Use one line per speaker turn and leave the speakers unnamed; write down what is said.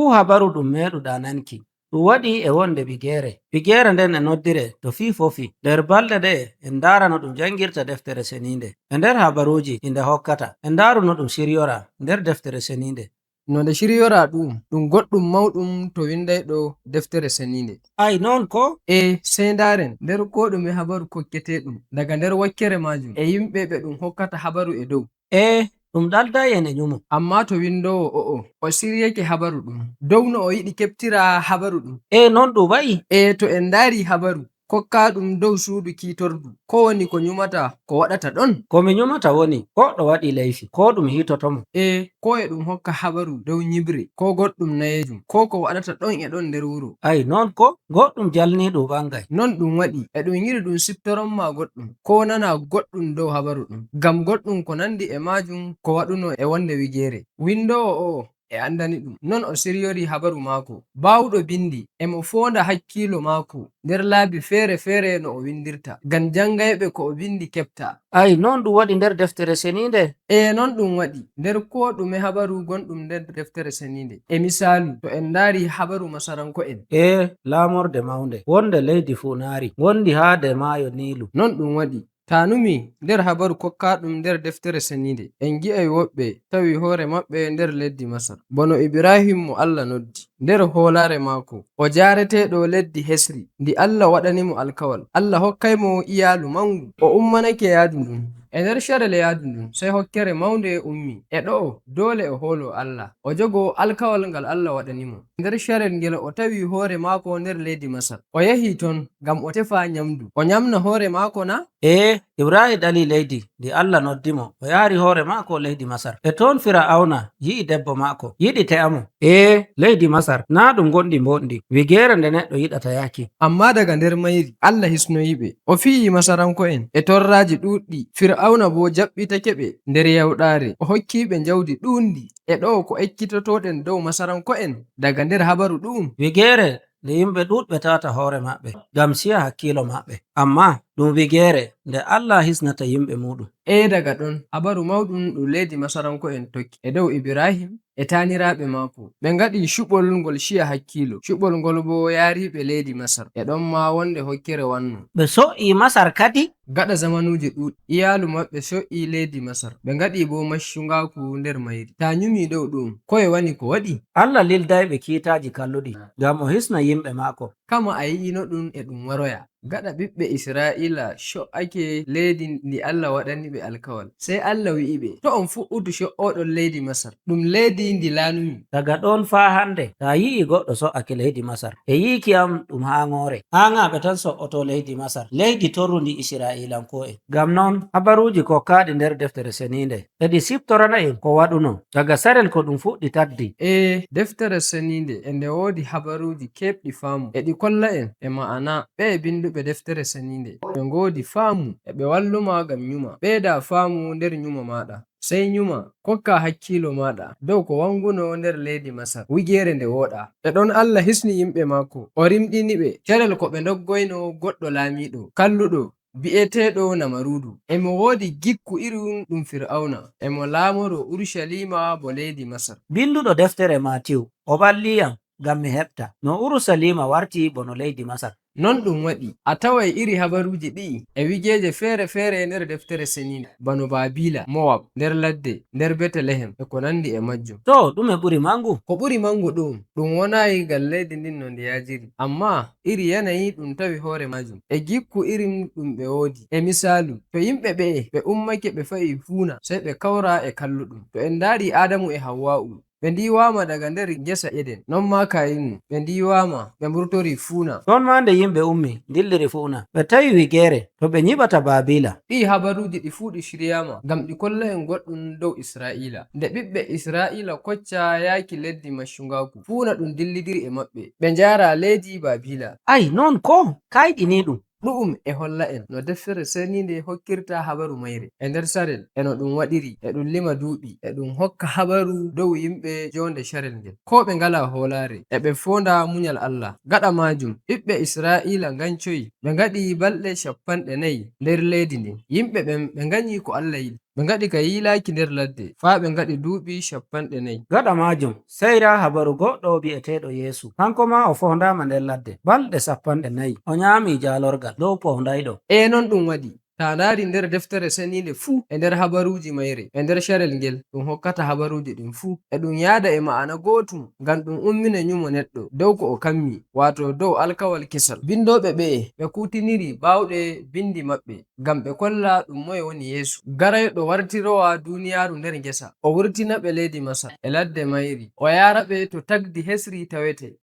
fuu habaru ɗum meeɗuɗa nanki ɗum waɗi e wonde bigere nden e noddire to fii fofi. Nder balɗe ɗe en ndara no ɗum jangirta deftere seninde. E nder habaruji ɗi nde hokkata en ndaru no ɗum shiryora nder deftere seninde.
No nde shiryora ɗum goɗɗum mawɗum to windayɗo deftere seninde.
Ai non ko?
Sey ndaren nder ko ɗume habaru kokketeɗum daga nder wakkere majum e yimɓe ɓe ɗum hokkata habaru e dow.
Ɗum ɗalday en e nyumo.
Amma to windowo o siryake habaru ɗum dow no o yiɗi keɓtira habaru ɗum.
Non ɗum wa'i.
To en ndari habaru kokka ɗum dow suudu kiitordu, ko woni ko nyumata ko waɗata ɗon?
Ko mi nyumata woni goɗɗo waɗi laifi ko ɗum hitotomo.
Ko e ɗum hokka habaru dow nyibre ko goɗɗum nayejum ko ko waɗata ɗon e ɗon nder wuro.
Ai non ko goɗɗum jalniɗum ɓangay.
Non ɗum waɗi e ɗum yiɗi ɗum siftoronma goɗɗum ko nana goɗɗum dow habaru ɗum, ngam goɗɗum ko nandi e majum ko waɗuno e wonde wigere. Windowo e andani ɗum non o siryori habaru maako. Bawɗo bindi emo fonda hakkilo maako nder laabi fere no o windirta ngam jangayɓe ko o bindi keɓta.
Ai non ɗum waɗi nder deftere seninde?
Non ɗum waɗi nder ko ɗume habaru gonɗum nder deftere seninde. E misalu to en ndari habaru masaranko'en.
Lamorde maunde wonde leydi funari wondi ha nder maayo Nilu.
Non ɗum waɗi tanumi nder habaru kokkaɗum nder deftere seninde en gi'ay woɓɓe tawi hoore maɓɓe nder leddi Masar, bono Ibrahim mo Allah noddi nder hoolare maako o jareteɗo leddi Hesri ndi Allah waɗanimo alkawal. Allah hokkaymo iyalu mangu o ummanake yaadu ndun. E nder sharel yaadu ndun sey hokkere maunde ummi e ɗo dole o holo Allah o jogo alkawal ngal Allah waɗanimo. Nder sharel ngel o tawi hoore maako nder leydi Masar o yahi ton ngam o tefa nyamdu o nyamna hoore maako na?
Ibrahim ɗali leydi ndi Allah noddimo o yaari hoore maako leydi Masar. E toon Fir'auna yi'i debbo maako yiɗi te'amo. Leydi Masar na ɗum gonɗi mboɗɗi wigere nde neɗɗo yiɗata yaki.
Amma daga nder mayri Allah hisnoyiɓe o fiyi masaranko'en e torraji ɗuɗɗi. Fir'auna bo jaɓɓitake ɓe nder yawɗare o hokkiɓe jawdi ɗundi. E ɗo ko ekkitotoɗen dow masaranko'en daga nder habaru ɗum.
Wigere nde yimɓe ɗuɗɓe tata hoore maɓɓe ngam siya hakkilo maɓɓe, amma ɗum wigere nde Allah hisnata yimɓe muɗum.
Daga ɗon habaru mawɗum ɗum leydi masaranko'en tokki e dow Ibrahim e taniraɓe maako ɓe ngaɗi shuɓol ngol shiya hakkilo. Shuɓol ngol bo yaariɓe leydi Masar e ɗon ma wonde hokkere wanno.
Ɓe so'i Masar kadi?
Gaɗa zamanuji ɗuɗɗi iyalu maɓɓe so'i leydi Masar ɓe ngaɗi bo maccungaku nder mayri. Ta nyumi dow ɗum koye wani ko waɗi? Allah
lildayɓe kiitaji kalluɗi ngam o hisna yimɓe maako.
Kama a yi'ino ɗum e ɗum waroya. Gaɗa ɓiɓɓe Isra'ila sho'ake leydi ndi Allah waɗaniɓe alkawal sey Allah wi'iɓe to on fuɗɗudu sho'oɗon leydi Masar ɗum leydi ndi laanumi.
Daga ɗon faa hande ta yi'i goɗɗo so'ake leydi Masar e yiki am ɗum hangore hangaɓe tan so'oto leydi Masar leydi torrundi Isra'ilanko'en. Ngam non habaruji kokkaɗi nder deftere seninde e ɗi siftorana en ko waɗuno daga sarel ko ɗum fuɗɗi taddi.
Deftere seninde e nde woodi habaruji keɓɗi faamu e ɗi kolla en e ma'ana. Ɓe binduɓe deftere seninde ɓe ngoodi faamu e ɓe walluma ngam nyuma. Ɓeyda faamu nder nyuma maɗa sey nyuma kokka hakkilo maɗa dow ko wanguno nder leydi Masar wigere nde woɗa. E ɗon Allah hisni yimɓe maako o rimɗiniɓe carel ko ɓe doggoyno goɗɗo laamiɗo kalluɗo bi'eteɗo Namarudu. Emo woodi gikku irin ɗum Fir'auna emo laamoro Urushalima bo leydi Masar.
Binduɗo deftere Matiw o ɓalliyam ngam mi heɓta no Urushalima warti bono leydi Masar.
Non ɗum waɗi a taway iri habaruji ɗi e wigeje fere nder deftere seninde bano Babila, Mowab, nder ladde, nder Betelehem e ko nandi e majjum.
To ɗume ɓuri mangu?
Ko ɓuri mangu ɗum wonayi ngal leydi ndin no ndi yajiri, amma iri yanayi ɗum tawi hoore majum e gikku irin ɗum ɓe woodi. E misalu to yimɓe ɓe ummake ɓe fa'i fuuna sey ɓe kawra e kalluɗum. To en ndari Adamu e Hawwa'u ɓe ndiwama daga nder gesa Eden, non ma Kayinu ɓe ndiwama ɓe murtori fuuna. Ɗon
ma nde yimɓe ummi dilliri fuuna ɓe tawi wigere to ɓe nyiɓata Babila.
Ɗi habaruji ɗi fuu ɗi shiryama ngam ɗi kolla en goɗɗum dow Isra'ila. Nde ɓiɓɓe Isra'ila kocca yaaki leddi maccungaku fuuna ɗum dillidiri e maɓɓe ɓe njara leydi Babila.
Ai non ko kayɗini ɗum
ɗu'um e holla en no deftere seninde hokkirta habaru mayre e nder sarel e no ɗum waɗiri e ɗum lima duuɓi e ɗum hokka habaru dow yimɓe jonde sharel ngel ko ɓe ngala hoolare e ɓe fonda munyal Allah. Gaɗa majum ɓiɓɓe Isra'ila gancoyi ɓe ngaɗi balɗe 40 nder leydi ndin. Yimɓe ɓen ɓe ganyi ko Allah yiɗi ɓe ngaɗi ka yiilaaki nder ladde faa ɓe ngaɗi duuɓi 4.
gaɗa majum seyra habaru goɗɗo bi'eteɗo Yeesu kanko ma o fondama nder ladde balɗe 4 o nyami jalorgal dow pondayɗo.
Non ɗum waɗi ta ndaari nder deftere seninde fuu e nder habaruuji mayre e nder carel ngel ɗum hokkata habaruuji ɗin fuu e ɗum yaada e ma'ana gootum ngam ɗum ummina nyumo neɗɗo dow ko o kammi wato dow alkawal kesal. bindoɓe ɓe kutiniri bawɗe bindi maɓɓe ngam ɓe kolla ɗum moye woni Yeesu garayɗo wartirowa duniyaaru nder ngesa o wurtina ɓe leydi Masar e ladde mayri o yara ɓe to tagdi hesri tawete